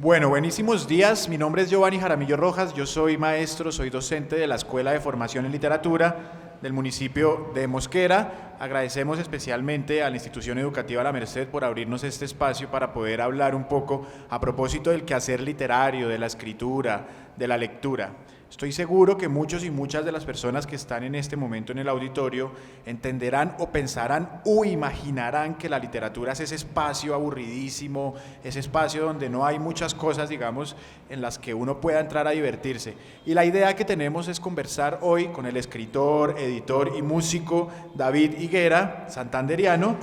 Bueno, buenísimos días. Mi nombre es Giovanni Jaramillo Rojas. Yo soy maestro, soy docente de la Escuela de Formación en Literatura del municipio de Mosquera. Agradecemos especialmente a la institución educativa La Merced por abrirnos este espacio para poder hablar un poco a propósito del quehacer literario, de la escritura, de la lectura. Estoy seguro que muchos y muchas de las personas que están en este momento en el auditorio entenderán o pensarán o imaginarán que la literatura es ese espacio aburridísimo, ese espacio donde no hay muchas cosas, digamos, en las que uno pueda entrar a divertirse. Y la idea que tenemos es conversar hoy con el escritor, editor y músico David Higuera, santanderiano.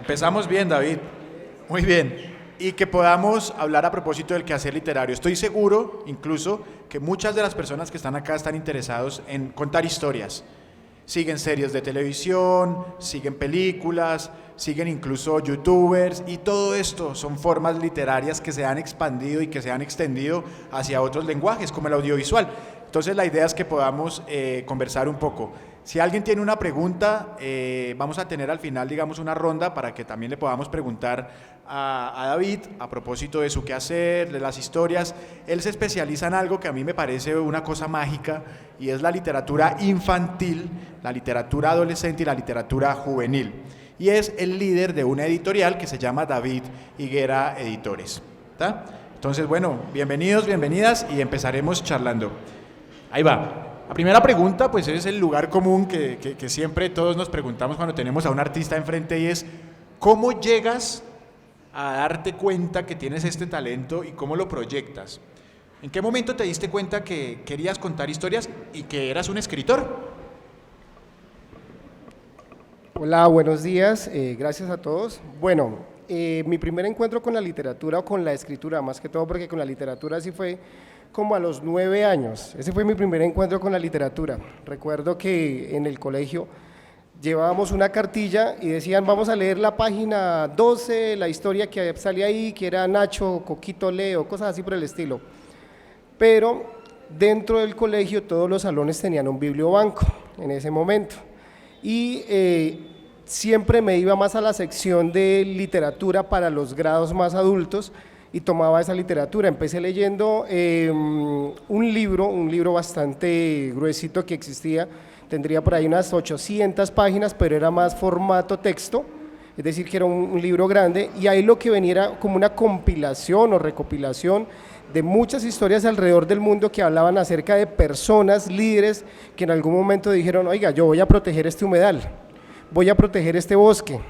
Empezamos bien, David. Muy bien. Y que podamos hablar a propósito del quehacer literario. Estoy seguro, incluso, que muchas de las personas que están acá están interesados en contar historias. Siguen series de televisión, siguen películas, siguen incluso youtubers, y todo esto son formas literarias que se han expandido y que se han extendido hacia otros lenguajes, como el audiovisual. Entonces la idea es que podamos conversar un poco. Si alguien tiene una pregunta, vamos a tener al final, digamos, una ronda para que también le podamos preguntar a David a propósito de su quehacer, de las historias. Él se especializa en algo que a mí me parece una cosa mágica, y es la literatura infantil, la literatura adolescente y la literatura juvenil. Y es el líder de una editorial que se llama David Higuera Editores. ¿Tá? Entonces, bueno, bienvenidos, bienvenidas, y empezaremos charlando. Ahí va. La primera pregunta, pues, es el lugar común que siempre todos nos preguntamos cuando tenemos a un artista enfrente, y es: ¿cómo llegas a darte cuenta que tienes este talento y cómo lo proyectas? ¿En qué momento te diste cuenta que querías contar historias y que eras un escritor? Hola, buenos días, gracias a todos. Bueno, mi primer encuentro con la literatura o con la escritura, más que todo porque con la literatura sí fue como a los 9 años. Ese fue mi primer encuentro con la literatura. Recuerdo que en el colegio llevábamos una cartilla y decían: vamos a leer la página 12, la historia que salía ahí, que era Nacho, Coquito Leo, cosas así por el estilo. Pero dentro del colegio todos los salones tenían un bibliobanco en ese momento, y siempre me iba más a la sección de literatura para los grados más adultos y tomaba esa literatura. Empecé leyendo un libro bastante gruesito que existía, tendría por ahí unas 800 páginas, pero era más formato texto, es decir, que era un libro grande, y ahí lo que venía era como una compilación o recopilación de muchas historias alrededor del mundo que hablaban acerca de personas, líderes, que en algún momento dijeron: oiga, yo voy a proteger este humedal, voy a proteger este bosque,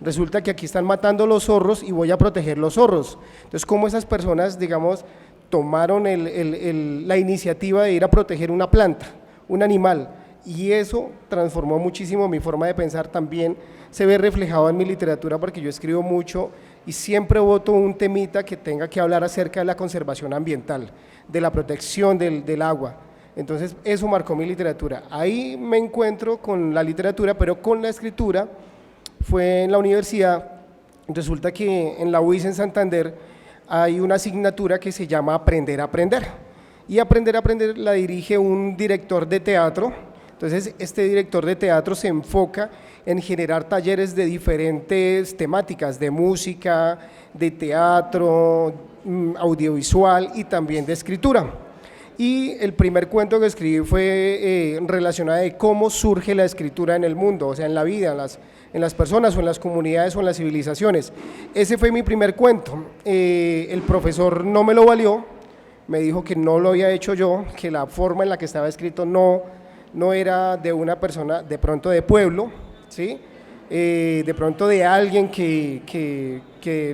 resulta que aquí están matando los zorros y voy a proteger los zorros. Entonces, cómo esas personas, digamos, tomaron la iniciativa de ir a proteger una planta, un animal, y eso transformó muchísimo mi forma de pensar. También se ve reflejado en mi literatura porque yo escribo mucho y siempre voto un temita que tenga que hablar acerca de la conservación ambiental, de la protección del agua. Entonces eso marcó mi literatura. Ahí me encuentro con la literatura, pero con la escritura fue en la universidad. Resulta que en la UIS en Santander hay una asignatura que se llama Aprender a Aprender, y Aprender a Aprender la dirige un director de teatro. Entonces este director de teatro se enfoca en generar talleres de diferentes temáticas, de música, de teatro, audiovisual y también de escritura. Y el primer cuento que escribí fue relacionado de cómo surge la escritura en el mundo, o sea, en la vida, en las personas o en las comunidades o en las civilizaciones. Ese fue mi primer cuento. El profesor no me lo valió, me dijo que no lo había hecho yo, que la forma en la que estaba escrito no era de una persona de pronto de pueblo, ¿sí? De pronto de alguien que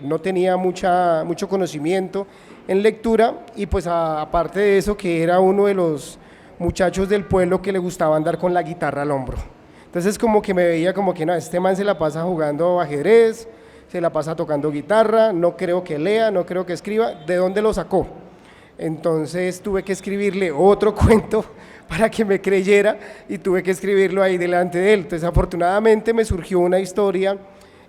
no tenía mucho conocimiento en lectura, y pues aparte de eso, que era uno de los muchachos del pueblo que le gustaba andar con la guitarra al hombro. Entonces como que me veía como que no, este man se la pasa jugando ajedrez, se la pasa tocando guitarra, no creo que lea, no creo que escriba. ¿De dónde lo sacó? Entonces tuve que escribirle otro cuento para que me creyera, y tuve que escribirlo ahí delante de él. Entonces afortunadamente me surgió una historia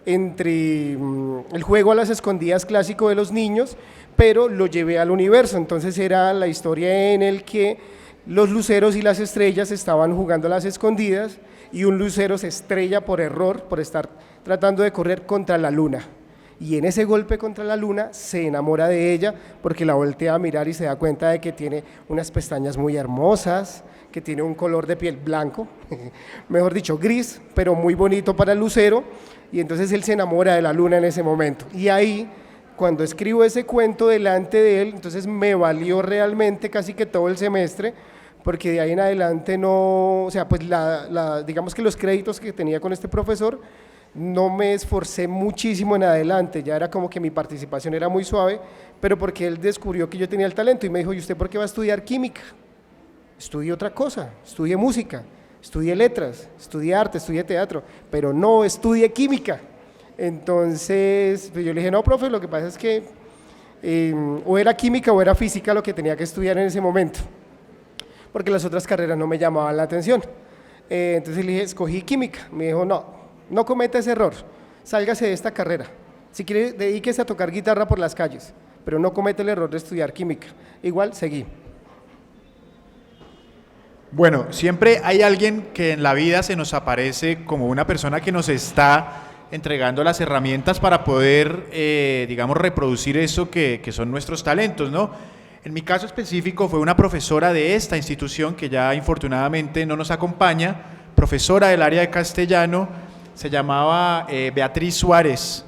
entre el juego a las escondidas clásico de los niños, pero lo llevé al universo. Entonces era la historia en el que los luceros y las estrellas estaban jugando a las escondidas y un lucero se estrella por error, por estar tratando de correr contra la luna. Y en ese golpe contra la luna se enamora de ella porque la voltea a mirar y se da cuenta de que tiene unas pestañas muy hermosas, que tiene un color de piel blanco, mejor dicho gris, pero muy bonito para el lucero, y entonces él se enamora de la luna en ese momento. Y ahí, cuando escribo ese cuento delante de él, entonces me valió realmente casi que todo el semestre, porque de ahí en adelante no, o sea, pues digamos que los créditos que tenía con este profesor, no me esforcé muchísimo en adelante, ya era como que mi participación era muy suave, pero porque él descubrió que yo tenía el talento y me dijo, ¿y usted por qué va a estudiar química? Estudie otra cosa, estudie música, estudie letras, estudie arte, estudie teatro, pero no estudie química. Entonces, pues yo le dije, no, profe, lo que pasa es que o era química o era física lo que tenía que estudiar en ese momento, porque las otras carreras no me llamaban la atención. Entonces le dije, escogí química. Me dijo, no cometa ese error, sálgase de esta carrera. Si quiere, dedíquese a tocar guitarra por las calles, pero no cometa el error de estudiar química. Igual, seguí. Bueno, siempre hay alguien que en la vida se nos aparece como una persona que nos está entregando las herramientas para poder, digamos, reproducir eso que son nuestros talentos, ¿no? En mi caso específico fue una profesora de esta institución que ya infortunadamente no nos acompaña, profesora del área de castellano, se llamaba Beatriz Suárez.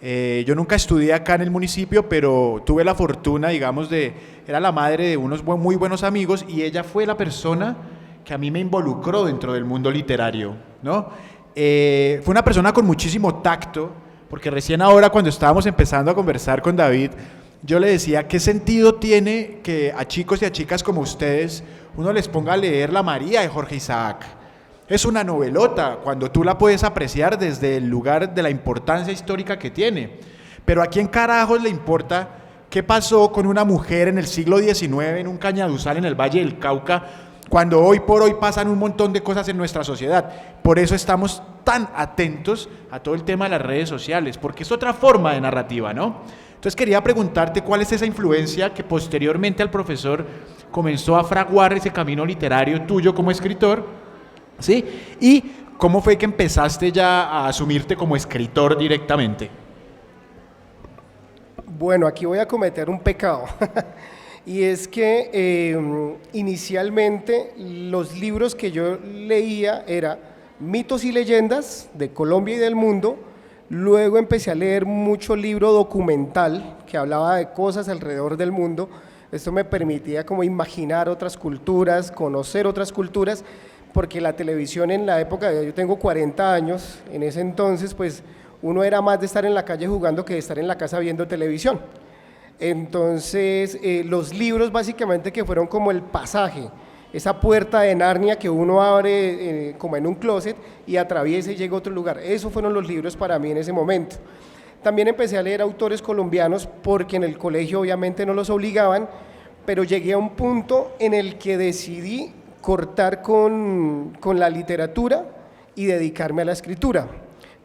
Yo nunca estudié acá en el municipio, pero tuve la fortuna, digamos, era la madre de unos muy buenos amigos y ella fue la persona que a mí me involucró dentro del mundo literario, ¿no? Fue una persona con muchísimo tacto, porque recién ahora cuando estábamos empezando a conversar con David, yo le decía, ¿qué sentido tiene que a chicos y a chicas como ustedes uno les ponga a leer La María de Jorge Isaac? Es una novelota, cuando tú la puedes apreciar desde el lugar de la importancia histórica que tiene. Pero ¿a quién carajos le importa qué pasó con una mujer en el siglo XIX en un cañaduzal en el Valle del Cauca, cuando hoy por hoy pasan un montón de cosas en nuestra sociedad? Por eso estamos tan atentos a todo el tema de las redes sociales, porque es otra forma de narrativa, ¿no? Entonces quería preguntarte cuál es esa influencia que posteriormente al profesor comenzó a fraguar ese camino literario tuyo como escritor, ¿sí? Y cómo fue que empezaste ya a asumirte como escritor directamente. Bueno, aquí voy a cometer un pecado. Y es que inicialmente los libros que yo leía eran mitos y leyendas de Colombia y del mundo. Luego empecé a leer mucho libro documental que hablaba de cosas alrededor del mundo. Esto me permitía como imaginar otras culturas, conocer otras culturas, porque la televisión en la época, yo tengo 40 años, en ese entonces pues uno era más de estar en la calle jugando que de estar en la casa viendo televisión. Entonces los libros básicamente que fueron como el pasaje, esa puerta de Narnia que uno abre como en un closet y atraviesa y llega a otro lugar, esos fueron los libros para mí en ese momento. También empecé a leer autores colombianos porque en el colegio obviamente no los obligaban, pero llegué a un punto en el que decidí cortar con la literatura y dedicarme a la escritura.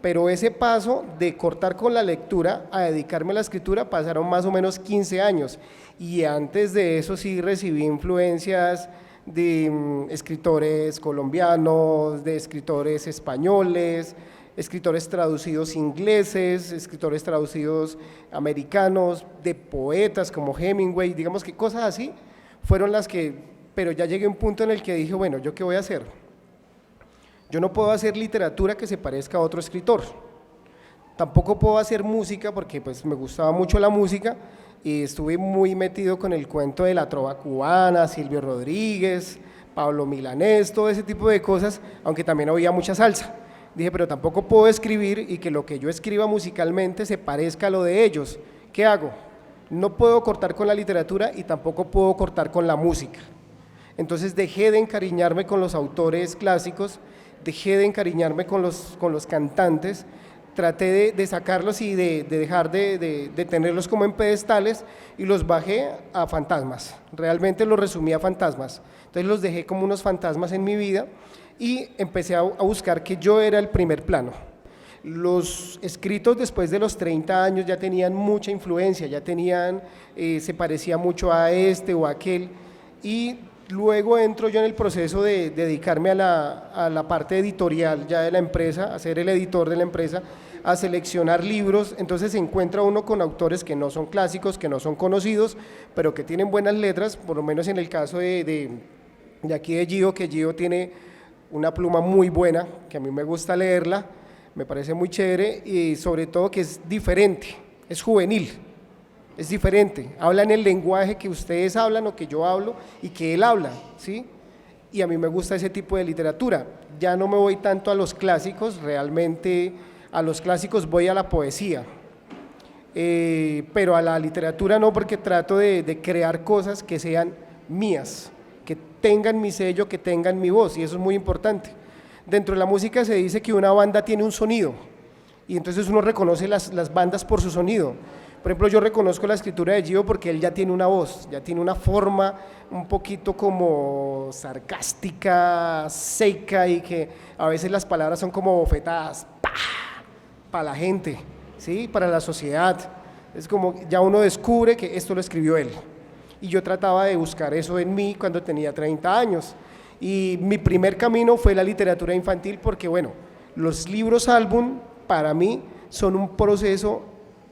Pero ese paso de cortar con la lectura a dedicarme a la escritura pasaron más o menos 15 años y antes de eso sí recibí influencias de escritores colombianos, de escritores españoles, escritores traducidos ingleses, escritores traducidos americanos, de poetas como Hemingway, digamos que cosas así fueron las que, pero ya llegué a un punto en el que dije, bueno, ¿yo qué voy a hacer? Yo no puedo hacer literatura que se parezca a otro escritor, tampoco puedo hacer música porque pues me gustaba mucho la música y estuve muy metido con el cuento de la trova cubana, Silvio Rodríguez, Pablo Milanés, todo ese tipo de cosas, aunque también había mucha salsa. Dije, pero tampoco puedo escribir y que lo que yo escriba musicalmente se parezca a lo de ellos. ¿Qué hago? No puedo cortar con la literatura y tampoco puedo cortar con la música. Entonces dejé de encariñarme con los autores clásicos, dejé de encariñarme con los cantantes, traté de sacarlos y de dejar de tenerlos como en pedestales y los bajé a fantasmas, realmente los resumí a fantasmas, entonces los dejé como unos fantasmas en mi vida y empecé a buscar que yo era el primer plano. Los escritos después de los 30 años ya tenían mucha influencia, ya tenían, se parecía mucho a este o a aquel y luego entro yo en el proceso de dedicarme a la parte editorial ya de la empresa, a ser el editor de la empresa, a seleccionar libros. Entonces se encuentra uno con autores que no son clásicos, que no son conocidos, pero que tienen buenas letras, por lo menos en el caso de aquí de Gio, que Gio tiene una pluma muy buena, que a mí me gusta leerla, me parece muy chévere, y sobre todo que es diferente, es juvenil, es diferente, habla en el lenguaje que ustedes hablan o que yo hablo y que él habla, ¿sí? Y a mí me gusta ese tipo de literatura. Ya no me voy tanto a los clásicos, realmente a los clásicos voy a la poesía, pero a la literatura no, porque trato de crear cosas que sean mías, que tengan mi sello, que tengan mi voz, y eso es muy importante. Dentro de la música se dice que una banda tiene un sonido, y entonces uno reconoce las bandas por su sonido. Por ejemplo, yo reconozco la escritura de Gio porque él ya tiene una voz, ya tiene una forma un poquito como sarcástica, seca, y que a veces las palabras son como bofetadas, para la gente, ¿sí? Para la sociedad. Es como ya uno descubre que esto lo escribió él. Y yo trataba de buscar eso en mí cuando tenía 30 años. Y mi primer camino fue la literatura infantil porque, bueno, los libros álbum para mí son un proceso,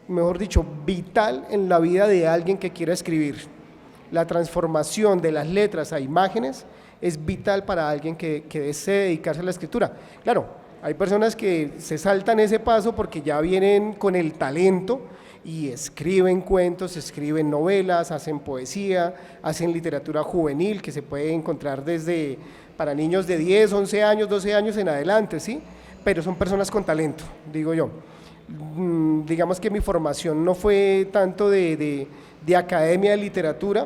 mejor dicho, vital en la vida de alguien que quiera escribir. La transformación de las letras a imágenes es vital para alguien que desee dedicarse a la escritura. Claro, hay personas que se saltan ese paso porque ya vienen con el talento y escriben cuentos, escriben novelas, hacen poesía, hacen literatura juvenil que se puede encontrar desde para niños de 10, 11 años, 12 años en adelante, ¿sí? Pero son personas con talento, digo yo. Digamos que mi formación no fue tanto de academia de literatura,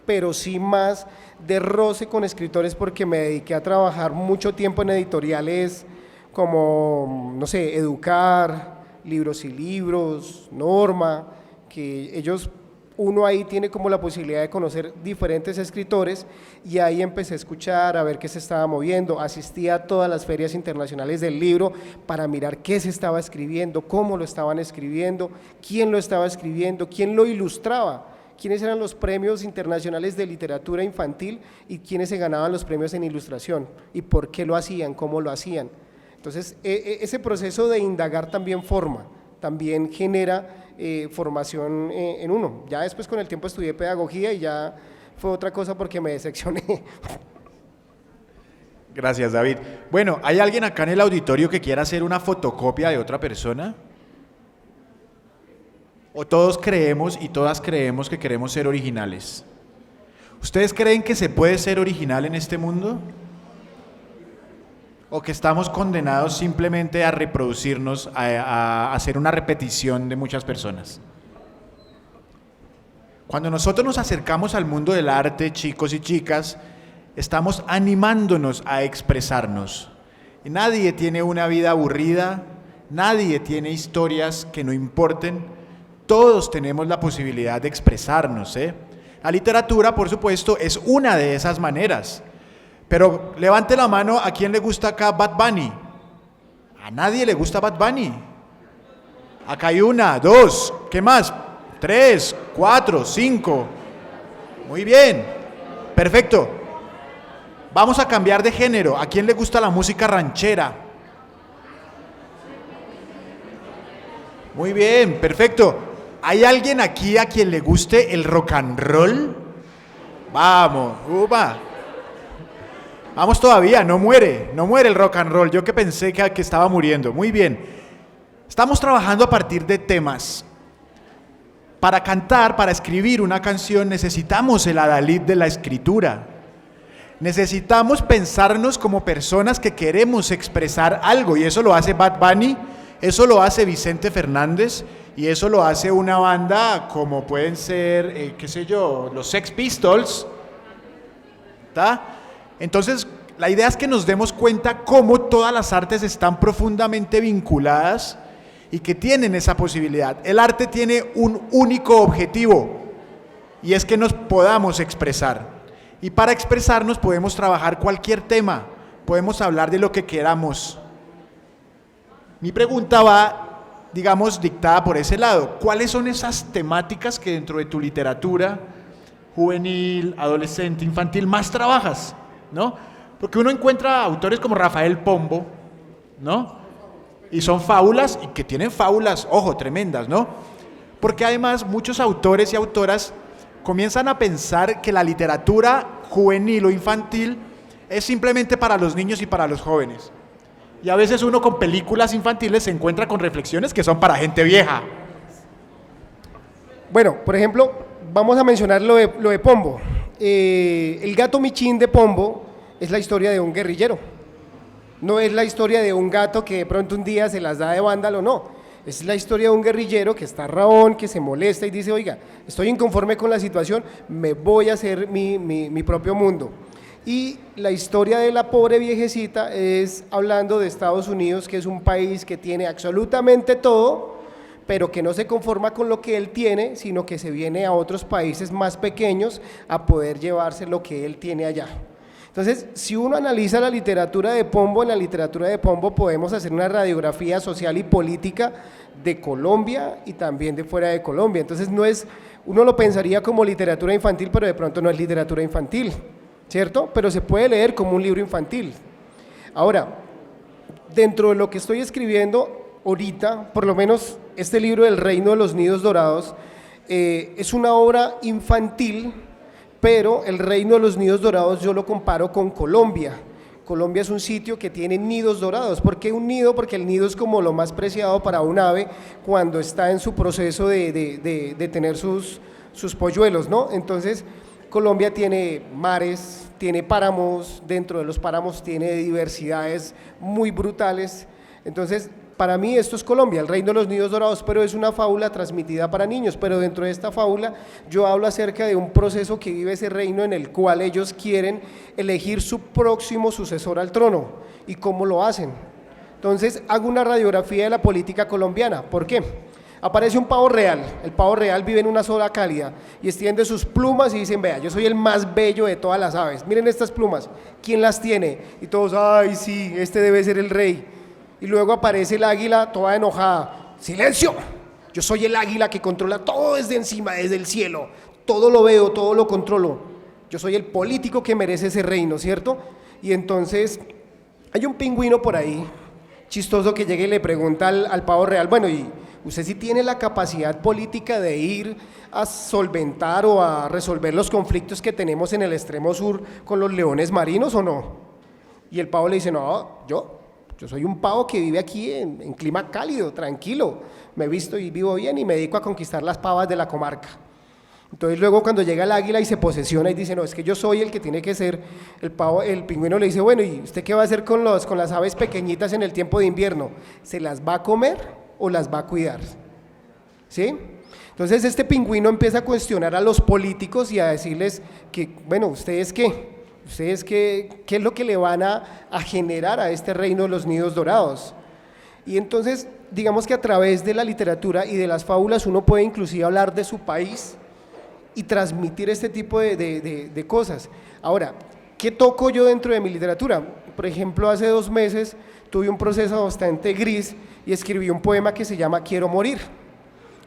pero sí más de roce con escritores porque me dediqué a trabajar mucho tiempo en editoriales como, no sé, Educar, Libros y Libros, Norma, que ellos, uno ahí tiene como la posibilidad de conocer diferentes escritores, y ahí empecé a escuchar, a ver qué se estaba moviendo, asistía a todas las ferias internacionales del libro para mirar qué se estaba escribiendo, cómo lo estaban escribiendo, quién lo estaba escribiendo, quién lo ilustraba, quiénes eran los premios internacionales de literatura infantil y quiénes se ganaban los premios en ilustración y por qué lo hacían, cómo lo hacían. Entonces, ese proceso de indagar también forma, también genera formación en uno. Ya después con el tiempo estudié pedagogía y ya fue otra cosa porque me decepcioné. Gracias, David. Bueno, ¿hay alguien acá en el auditorio que quiera hacer una fotocopia de otra persona? ¿O todos creemos y todas creemos que queremos ser originales? ¿Ustedes creen que se puede ser original en este mundo? ¿O que estamos condenados simplemente a reproducirnos, a hacer una repetición de muchas personas? Cuando nosotros nos acercamos al mundo del arte, chicos y chicas, estamos animándonos a expresarnos. Y nadie tiene una vida aburrida, nadie tiene historias que no importen, todos tenemos la posibilidad de expresarnos, ¿eh? La literatura, por supuesto, es una de esas maneras. Pero levante la mano a quién le gusta acá Bad Bunny. A nadie le gusta Bad Bunny. Acá hay 1, 2, ¿qué más? 3, 4, 5. Muy bien, perfecto. Vamos a cambiar de género. ¿A quién le gusta la música ranchera? Muy bien, perfecto. ¿Hay alguien aquí a quien le guste el rock and roll? Vamos, upa. Vamos todavía, no muere el rock and roll. Yo que pensé que estaba muriendo. Muy bien. Estamos trabajando a partir de temas. Para cantar, para escribir una canción, necesitamos el adalid de la escritura. Necesitamos pensarnos como personas que queremos expresar algo, y eso lo hace Bad Bunny, eso lo hace Vicente Fernández, y eso lo hace una banda como pueden ser, qué sé yo, los Sex Pistols. ¿Está? Entonces, la idea es que nos demos cuenta cómo todas las artes están profundamente vinculadas y que tienen esa posibilidad. El arte tiene un único objetivo, y es que nos podamos expresar. Y para expresarnos podemos trabajar cualquier tema, podemos hablar de lo que queramos. Mi pregunta va, digamos, dictada por ese lado. ¿Cuáles son esas temáticas que dentro de tu literatura juvenil, adolescente, infantil, más trabajas, ¿no? Porque uno encuentra autores como Rafael Pombo, ¿no? Y son fábulas, y que tienen fábulas, ojo, tremendas, ¿no? Porque además muchos autores y autoras comienzan a pensar que la literatura juvenil o infantil es simplemente para los niños y para los jóvenes. Y a veces uno con películas infantiles se encuentra con reflexiones que son para gente vieja. Bueno, por ejemplo, vamos a mencionar lo de Pombo. El gato Michín de Pombo es la historia de un guerrillero. No es la historia de un gato que de pronto un día se las da de vándalo, no. Es la historia de un guerrillero que está rabón, que se molesta y dice, oiga, estoy inconforme con la situación, me voy a hacer mi propio mundo. Y la historia de la pobre viejecita es hablando de Estados Unidos, que es un país que tiene absolutamente todo, pero que no se conforma con lo que él tiene, sino que se viene a otros países más pequeños a poder llevarse lo que él tiene allá. Entonces, si uno analiza la literatura de Pombo, en la literatura de Pombo podemos hacer una radiografía social y política de Colombia y también de fuera de Colombia. Entonces, no es, uno lo pensaría como literatura infantil, pero de pronto no es literatura infantil, ¿cierto? Pero se puede leer como un libro infantil. Ahora, dentro de lo que estoy escribiendo ahorita, por lo menos este libro del Reino de los Nidos Dorados, es una obra infantil, pero el Reino de los Nidos Dorados yo lo comparo con Colombia. Colombia es un sitio que tiene nidos dorados. ¿Por qué un nido? Porque el nido es como lo más preciado para un ave cuando está en su proceso de tener sus polluelos, ¿no? Entonces, Colombia tiene mares, tiene páramos, dentro de los páramos tiene diversidades muy brutales. Entonces, para mí esto es Colombia, el Reino de los Nidos Dorados, pero es una fábula transmitida para niños, pero dentro de esta fábula yo hablo acerca de un proceso que vive ese reino en el cual ellos quieren elegir su próximo sucesor al trono, y cómo lo hacen. Entonces hago una radiografía de la política colombiana. ¿Por qué? Aparece un pavo real, el pavo real vive en una zona cálida y extiende sus plumas y dicen, vea, yo soy el más bello de todas las aves, miren estas plumas, ¿quién las tiene? Y todos, ay sí, este debe ser el rey. Y luego aparece el águila toda enojada, ¡silencio! Yo soy el águila que controla todo desde encima, desde el cielo, todo lo veo, todo lo controlo, yo soy el político que merece ese reino, ¿cierto? Y entonces hay un pingüino por ahí, chistoso, que llega y le pregunta al pavo real, bueno, ¿y usted sí tiene la capacidad política de ir a solventar o a resolver los conflictos que tenemos en el extremo sur con los leones marinos o no? Y el pavo le dice, no, yo soy un pavo que vive aquí en clima cálido, tranquilo, me he visto y vivo bien y me dedico a conquistar las pavas de la comarca. Entonces luego cuando llega el águila y se posesiona y dice, no, es que yo soy el que tiene que ser, el pingüino le dice, bueno, ¿y usted qué va a hacer con las aves pequeñitas en el tiempo de invierno? ¿Se las va a comer o las va a cuidar? ¿Sí? Entonces este pingüino empieza a cuestionar a los políticos y a decirles que, bueno, ¿ustedes qué? ¿Ustedes qué es lo que le van a generar a este reino de los nidos dorados? Y entonces, digamos que a través de la literatura y de las fábulas uno puede inclusive hablar de su país y transmitir este tipo de cosas. Ahora, ¿qué toco yo dentro de mi literatura? Por ejemplo, hace 2 meses tuve un proceso bastante gris y escribí un poema que se llama Quiero morir.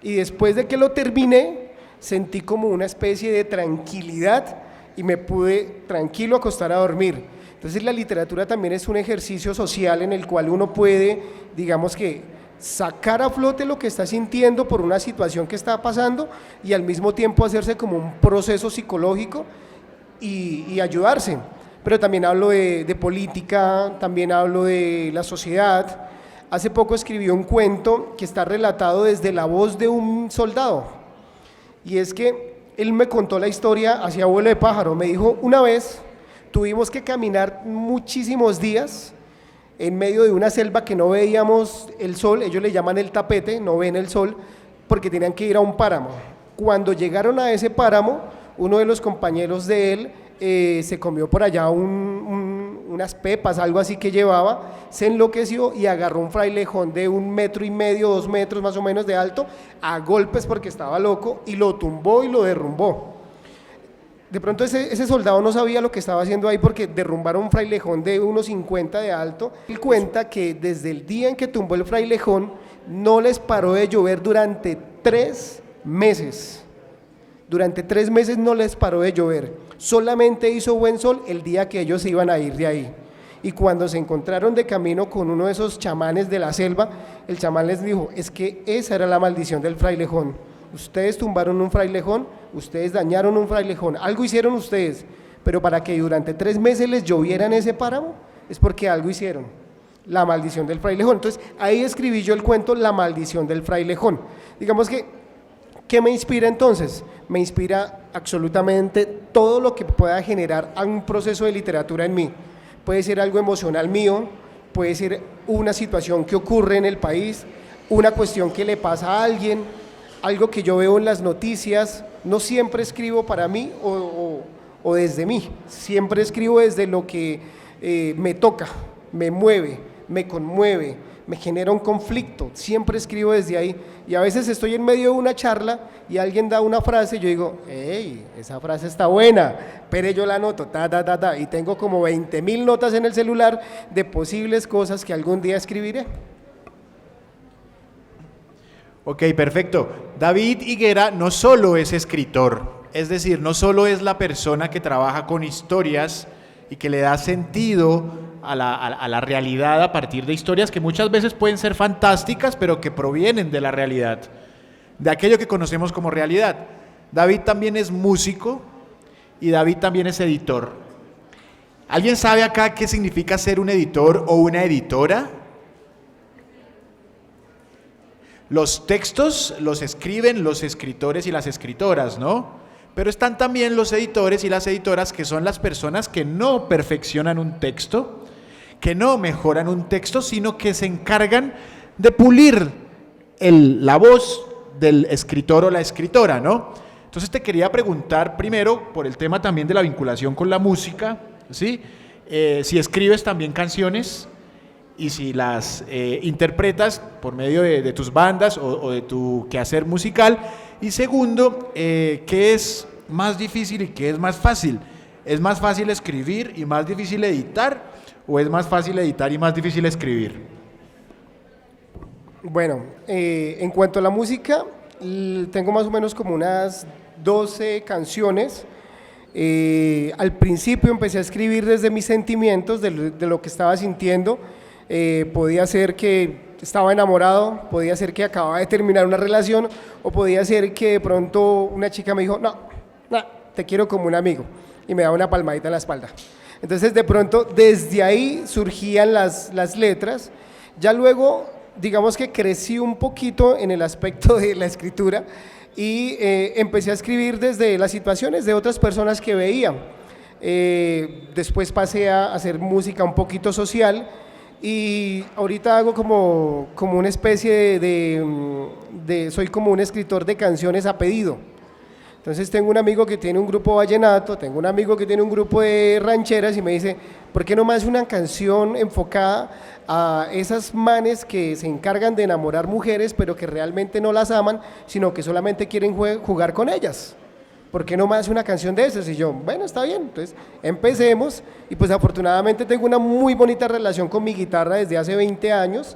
Y después de que lo terminé, sentí como una especie de tranquilidad y me pude tranquilo acostar a dormir. Entonces la literatura también es un ejercicio social en el cual uno puede, digamos que, sacar a flote lo que está sintiendo por una situación que está pasando y al mismo tiempo hacerse como un proceso psicológico y ayudarse. Pero también hablo de política, también hablo de la sociedad. Hace poco escribí un cuento que está relatado desde la voz de un soldado, y es que él me contó la historia hacia vuelo de pájaro. Me dijo, una vez tuvimos que caminar muchísimos días en medio de una selva que no veíamos el sol, ellos le llaman el tapete, no ven el sol, porque tenían que ir a un páramo. Cuando llegaron a ese páramo, uno de los compañeros de él se comió por allá unas pepas, algo así que llevaba, se enloqueció y agarró un frailejón de 1,5 metros, 2 metros más o menos de alto, a golpes porque estaba loco, y lo tumbó y lo derrumbó. De pronto ese soldado no sabía lo que estaba haciendo ahí porque derrumbaron un frailejón de 1,50 de alto. Él cuenta que desde el día en que tumbó el frailejón no les paró de llover durante 3 meses. Durante 3 meses no les paró de llover, solamente hizo buen sol el día que ellos se iban a ir de ahí. Y cuando se encontraron de camino con uno de esos chamanes de la selva, el chamán les dijo, es que esa era la maldición del frailejón. Ustedes tumbaron un frailejón, ustedes dañaron un frailejón, algo hicieron ustedes, pero para que durante 3 meses les lloviera en ese páramo, es porque algo hicieron. La maldición del frailejón. Entonces, ahí escribí yo el cuento La maldición del frailejón. Digamos que, ¿qué me inspira entonces? Me inspira absolutamente todo lo que pueda generar un proceso de literatura en mí. Puede ser algo emocional mío, puede ser una situación que ocurre en el país, una cuestión que le pasa a alguien, algo que yo veo en las noticias. No siempre escribo para mí o desde mí, siempre escribo desde lo que me toca, me mueve, me conmueve, me genera un conflicto, siempre escribo desde ahí. Y a veces estoy en medio de una charla y alguien da una frase y yo digo, hey, esa frase está buena, pero yo la anoto, y tengo como 20.000 notas en el celular de posibles cosas que algún día escribiré. Ok, perfecto. David Higuera no solo es escritor, es decir, no solo es la persona que trabaja con historias y que le da sentido a la realidad a partir de historias que muchas veces pueden ser fantásticas, pero que provienen de la realidad, de aquello que conocemos como realidad. David también es músico y David también es editor. ¿Alguien sabe acá qué significa ser un editor o una editora? Los textos los escriben los escritores y las escritoras, ¿no? Pero están también los editores y las editoras, que son las personas que no perfeccionan un texto, que no mejoran un texto, sino que se encargan de pulir la voz del escritor o la escritora, ¿no? Entonces te quería preguntar primero por el tema también de la vinculación con la música, ¿sí? Si escribes también canciones y si las interpretas por medio de tus bandas o de tu quehacer musical. Y segundo, ¿qué es más difícil y qué es más fácil? ¿Es más fácil escribir y más difícil editar? ¿O es más fácil editar y más difícil escribir? Bueno, en cuanto a la música, tengo más o menos como unas 12 canciones. Al principio empecé a escribir desde mis sentimientos, de lo que estaba sintiendo. Podía ser que estaba enamorado, podía ser que acababa de terminar una relación, o podía ser que de pronto una chica me dijo, no, te quiero como un amigo, y me daba una palmadita en la espalda. Entonces de pronto desde ahí surgían las letras. Ya luego digamos que crecí un poquito en el aspecto de la escritura y empecé a escribir desde las situaciones de otras personas que veía. Después pasé a hacer música un poquito social y ahorita hago como una especie soy como un escritor de canciones a pedido. Entonces tengo un amigo que tiene un grupo vallenato, tengo un amigo que tiene un grupo de rancheras y me dice, ¿por qué no más una canción enfocada a esas manes que se encargan de enamorar mujeres pero que realmente no las aman, sino que solamente quieren jugar con ellas? ¿Por qué no más una canción de esas? Y yo, bueno, está bien, entonces empecemos. Y pues afortunadamente tengo una muy bonita relación con mi guitarra desde hace 20 años,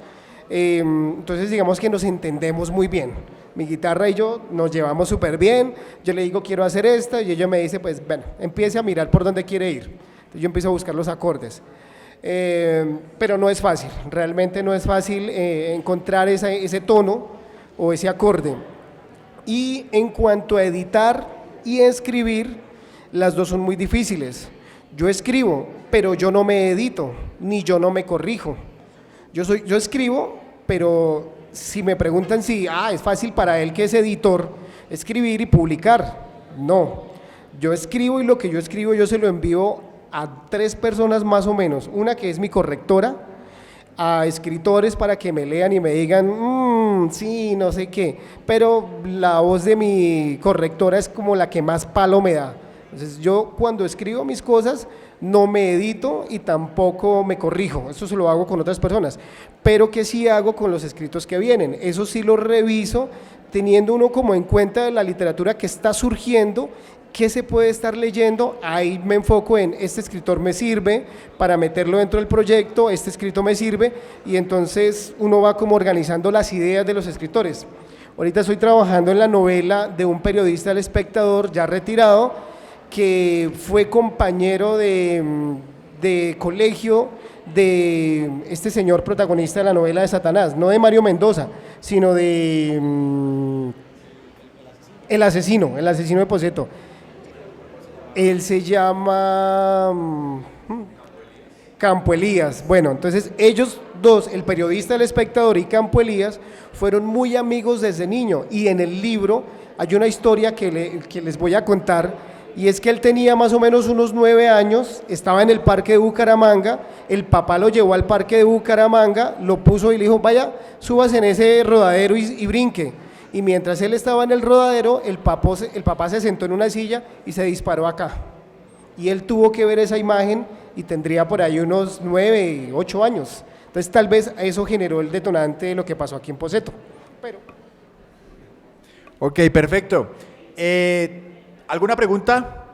entonces digamos que nos entendemos muy bien. Mi guitarra y yo nos llevamos súper bien, yo le digo quiero hacer esta y ella me dice pues bueno, empiece a mirar por dónde quiere ir. Entonces yo empiezo a buscar los acordes, pero no es fácil, realmente no es fácil encontrar ese tono o ese acorde. Y en cuanto a editar y escribir, las dos son muy difíciles. Yo escribo, pero yo no me edito, ni yo no me corrijo. Yo escribo, pero si me preguntan si es fácil para él, que es editor, escribir y publicar, no. Yo escribo y lo que yo escribo yo se lo envío a 3 personas más o menos. Una que es mi correctora, a escritores para que me lean y me digan, sí, no sé qué, pero la voz de mi correctora es como la que más palo me da. Entonces yo cuando escribo mis cosas no me edito y tampoco me corrijo, eso se lo hago con otras personas, pero que sí hago con los escritos que vienen, eso sí lo reviso teniendo uno como en cuenta de la literatura que está surgiendo, qué se puede estar leyendo, ahí me enfoco en este escritor me sirve para meterlo dentro del proyecto, este escrito me sirve y entonces uno va como organizando las ideas de los escritores. Ahorita estoy trabajando en la novela de un periodista del Espectador, ya retirado, que fue compañero de colegio de este señor protagonista de la novela de Satanás, no de Mario Mendoza, sino de el asesino de Poseto. Él se llama Campo Elías. Bueno, entonces ellos dos, el periodista del Espectador y Campo Elías, fueron muy amigos desde niño, y en el libro hay una historia que les voy a contar, y es que él tenía más o menos unos 9 años, estaba en el parque de Bucaramanga, el papá lo llevó al parque de Bucaramanga, lo puso y le dijo, vaya, súbase en ese rodadero y brinque. Y mientras él estaba en el rodadero, el papá se sentó en una silla y se disparó acá. Y él tuvo que ver esa imagen y tendría por ahí unos 9, 8 años. Entonces tal vez eso generó el detonante de lo que pasó aquí en Poseto. Pero... Ok, perfecto. ¿Alguna pregunta?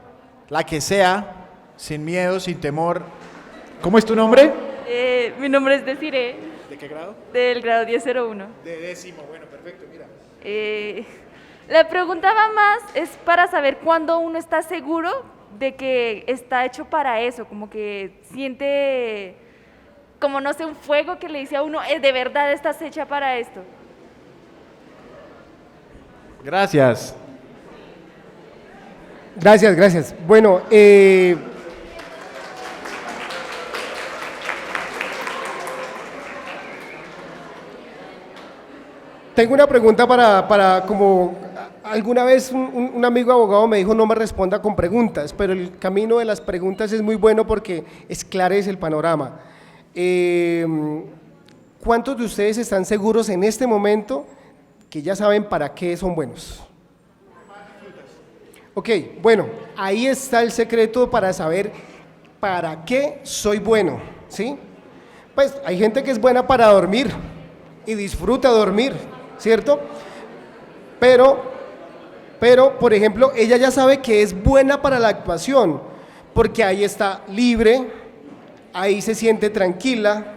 La que sea, sin miedo, sin temor. ¿Cómo es tu nombre? Mi nombre es Desiree. ¿De qué grado? Del grado 1001. De 10º, bueno, perfecto, mira. La pregunta va más, es para saber cuándo uno está seguro de que está hecho para eso, como que siente, como no sé, un fuego que le dice a uno, de verdad estás hecha para esto. Gracias. Gracias. Bueno, tengo una pregunta para como alguna vez un amigo abogado me dijo no me responda con preguntas, pero el camino de las preguntas es muy bueno porque esclarece el panorama. ¿Cuántos de ustedes están seguros en este momento que ya saben para qué son buenos? Ok, bueno, ahí está el secreto para saber para qué soy bueno, ¿sí? Pues hay gente que es buena para dormir y disfruta dormir, ¿cierto? Pero, por ejemplo, ella ya sabe que es buena para la actuación, porque ahí está libre, ahí se siente tranquila,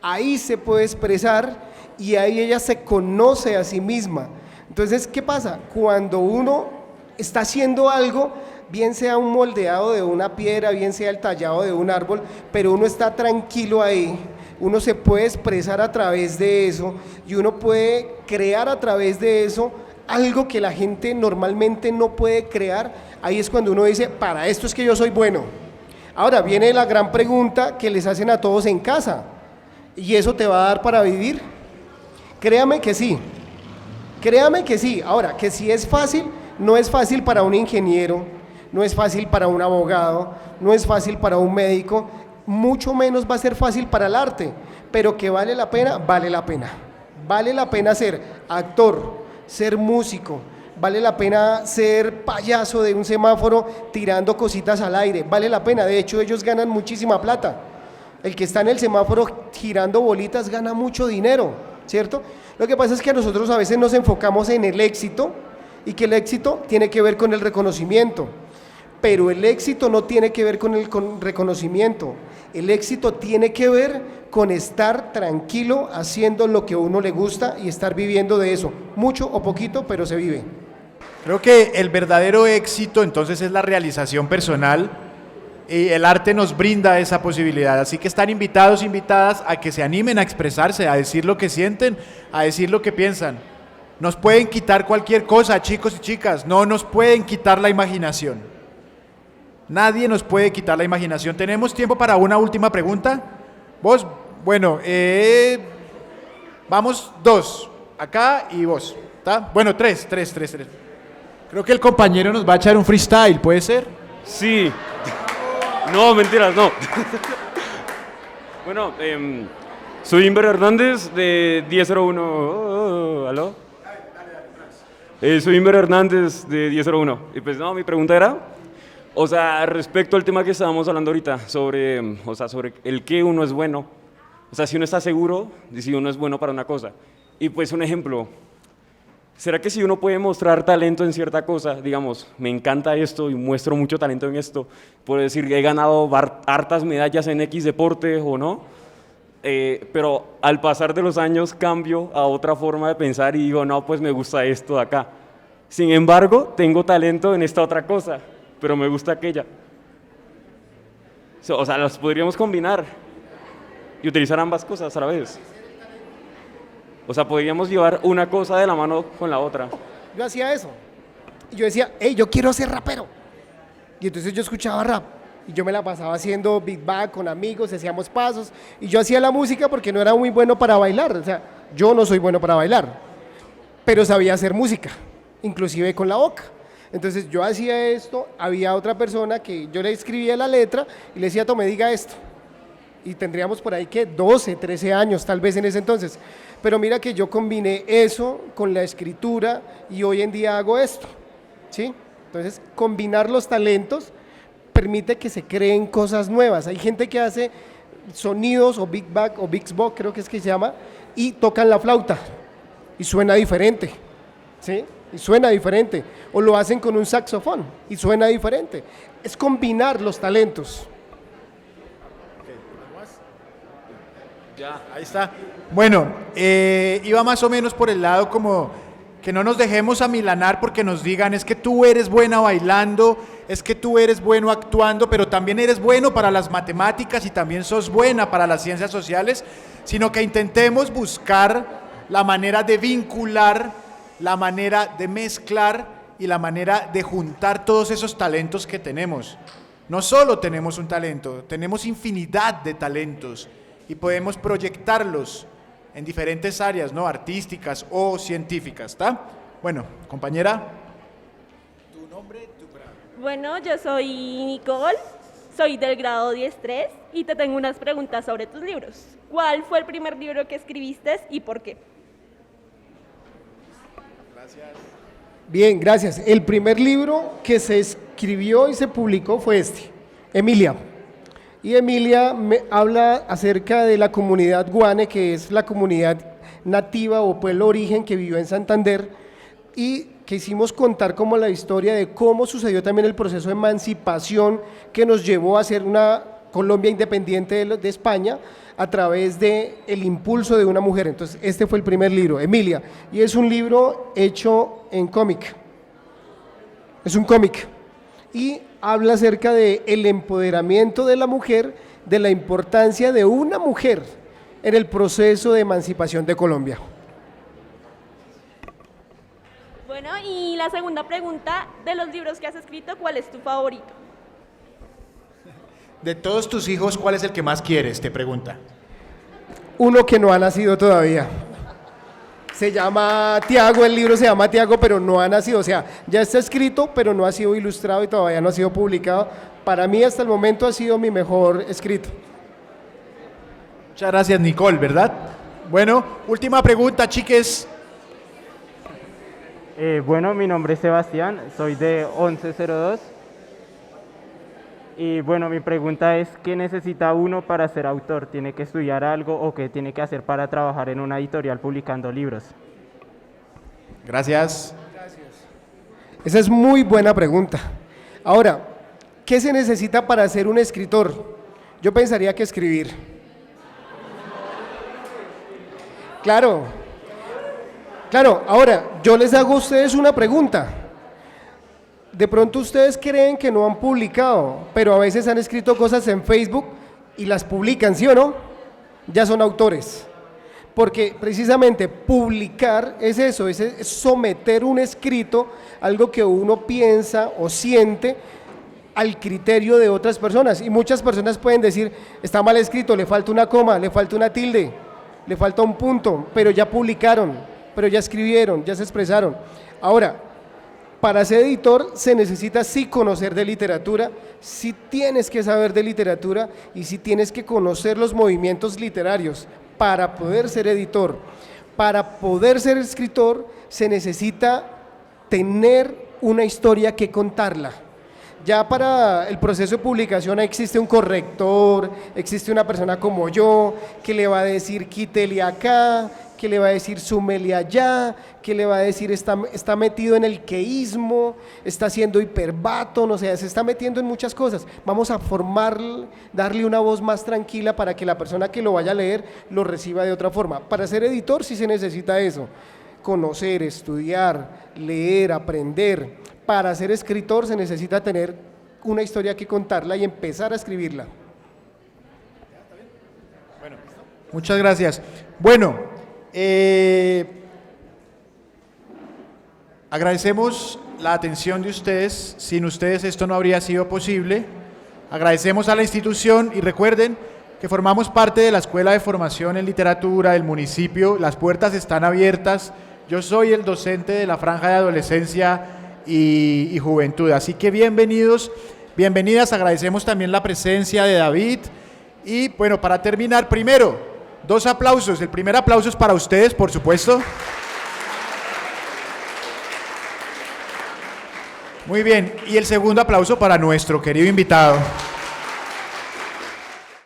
ahí se puede expresar y ahí ella se conoce a sí misma. Entonces, ¿qué pasa? Cuando uno está haciendo algo, bien sea un moldeado de una piedra, bien sea el tallado de un árbol, pero uno está tranquilo ahí, uno se puede expresar a través de eso y uno puede crear a través de eso algo que la gente normalmente no puede crear. Ahí es cuando uno dice, para esto es que yo soy bueno. Ahora viene la gran pregunta que les hacen a todos en casa, ¿y eso te va a dar para vivir? Créame que sí. Ahora, que si es fácil, no es fácil para un ingeniero, no es fácil para un abogado, no es fácil para un médico, mucho menos va a ser fácil para el arte, pero que vale la pena, vale la pena. Vale la pena ser actor, ser músico, vale la pena ser payaso de un semáforo tirando cositas al aire, vale la pena, de hecho ellos ganan muchísima plata. El que está en el semáforo girando bolitas gana mucho dinero, ¿cierto? Lo que pasa es que nosotros a veces nos enfocamos en el éxito, y que el éxito tiene que ver con el reconocimiento, pero el éxito no tiene que ver con el reconocimiento, el éxito tiene que ver con estar tranquilo haciendo lo que a uno le gusta y estar viviendo de eso, mucho o poquito, pero se vive. Creo que el verdadero éxito entonces es la realización personal y el arte nos brinda esa posibilidad, así que están invitados, invitadas a que se animen a expresarse, a decir lo que sienten, a decir lo que piensan. Nos pueden quitar cualquier cosa, chicos y chicas, no nos pueden quitar la imaginación. Nadie nos puede quitar la imaginación. ¿Tenemos tiempo para una última pregunta? Vos, bueno, vamos 2, acá y vos, ¿está? Bueno, 3. Creo que el compañero nos va a echar un freestyle, ¿puede ser? Sí. No, mentiras, no. Bueno, soy Inver Hernández de 1001. ¿Aló? Soy Inver Hernández de 1001. Y pues no, mi pregunta era, o sea, respecto al tema que estábamos hablando ahorita, sobre el que uno es bueno. O sea, si uno está seguro de si uno es bueno para una cosa. Y pues un ejemplo, ¿será que si uno puede mostrar talento en cierta cosa, digamos, me encanta esto y muestro mucho talento en esto, puedo decir que he ganado hartas medallas en X deporte o no? pero al pasar de los años cambio a otra forma de pensar y digo, no, pues me gusta esto de acá. Sin embargo, tengo talento en esta otra cosa, pero me gusta aquella. O sea, las podríamos combinar y utilizar ambas cosas a la vez. O sea, podríamos llevar una cosa de la mano con la otra. Yo hacía eso. Y yo decía, hey, yo quiero ser rapero. Y entonces yo escuchaba rap. Y yo me la pasaba haciendo Big Bang con amigos, hacíamos pasos. Y yo hacía la música porque no era muy bueno para bailar. O sea, yo no soy bueno para bailar. Pero sabía hacer música, inclusive con la boca. Entonces yo hacía esto, había otra persona que yo le escribía la letra y le decía, tome, diga esto. Y tendríamos por ahí que 12, 13 años tal vez en ese entonces. Pero mira que yo combiné eso con la escritura y hoy en día hago esto, ¿sí? Entonces, combinar los talentos permite que se creen cosas nuevas. Hay gente que hace sonidos o Big Bang o Big Box, creo que es que se llama, y tocan la flauta y suena diferente, ¿sí? Y suena diferente. O lo hacen con un saxofón y suena diferente. Es combinar los talentos. Ya, ahí está. Bueno, iba más o menos por el lado como que no nos dejemos amilanar porque nos digan es que tú eres buena bailando, es que tú eres bueno actuando, pero también eres bueno para las matemáticas y también sos buena para las ciencias sociales, sino que intentemos buscar la manera de vincular, la manera de mezclar y la manera de juntar todos esos talentos que tenemos. No solo tenemos un talento, tenemos infinidad de talentos y podemos proyectarlos en diferentes áreas, ¿no? Artísticas o científicas, ¿está? Bueno, compañera. Tu nombre, tu grado. Bueno, yo soy Nicole, soy del grado 10-3 y te tengo unas preguntas sobre tus libros. ¿Cuál fue el primer libro que escribiste y por qué? Gracias. Bien, gracias. El primer libro que se escribió y se publicó fue este, Emilia. Y Emilia me habla acerca de la comunidad guane, que es la comunidad nativa o pueblo origen que vivió en Santander, y quisimos contar como la historia de cómo sucedió también el proceso de emancipación que nos llevó a ser una Colombia independiente de España a través del impulso de una mujer. Entonces este fue el primer libro, Emilia, y es un libro hecho en cómic, es un cómic, y habla acerca del empoderamiento de la mujer, de la importancia de una mujer en el proceso de emancipación de Colombia. Bueno, y la segunda pregunta, de los libros que has escrito, ¿cuál es tu favorito? De todos tus hijos, ¿cuál es el que más quieres? Te pregunta. Uno que no ha nacido todavía. Se llama Tiago, el libro se llama Tiago, pero no ha nacido, o sea, ya está escrito, pero no ha sido ilustrado y todavía no ha sido publicado. Para mí hasta el momento ha sido mi mejor escrito. Muchas gracias, Nicole, ¿verdad? Bueno, última pregunta, chiques. Bueno, mi nombre es Sebastián, soy de 1102. Y bueno, mi pregunta es, ¿qué necesita uno para ser autor? ¿Tiene que estudiar algo o qué tiene que hacer para trabajar en una editorial publicando libros? Gracias. Esa es muy buena pregunta. Ahora, ¿qué se necesita para ser un escritor? Yo pensaría que escribir. Claro, ahora, yo les hago a ustedes una pregunta. De pronto ustedes creen que no han publicado, pero a veces han escrito cosas en Facebook y las publican, ¿sí o no? Ya son autores. Porque precisamente publicar es eso, es someter un escrito, algo que uno piensa o siente al criterio de otras personas. Y muchas personas pueden decir, está mal escrito, le falta una coma, le falta una tilde, le falta un punto, pero ya publicaron, pero ya escribieron, ya se expresaron. Ahora, para ser editor se necesita sí conocer de literatura, sí tienes que saber de literatura y sí tienes que conocer los movimientos literarios para poder ser editor. Para poder ser escritor se necesita tener una historia que contarla. Ya para el proceso de publicación existe un corrector, existe una persona como yo que le va a decir quítele acá, que le va a decir súmele allá, que le va a decir está metido en el queísmo, está haciendo hiperbaton, o sea, se está metiendo en muchas cosas. Vamos a darle una voz más tranquila para que la persona que lo vaya a leer lo reciba de otra forma. Para ser editor sí se necesita eso, conocer, estudiar, leer, aprender. Para ser escritor se necesita tener una historia que contarla y empezar a escribirla. Muchas gracias. Bueno, agradecemos la atención de ustedes. Sin ustedes esto no habría sido posible. Agradecemos a la institución y recuerden que formamos parte de la Escuela de Formación en Literatura del municipio. Las puertas están abiertas. Yo soy el docente de la franja de adolescencia y juventud. Así que bienvenidos, bienvenidas. Agradecemos también la presencia de David. Y bueno, para terminar, primero, 2 aplausos. El primer aplauso es para ustedes, por supuesto. Muy bien. Y el segundo aplauso para nuestro querido invitado.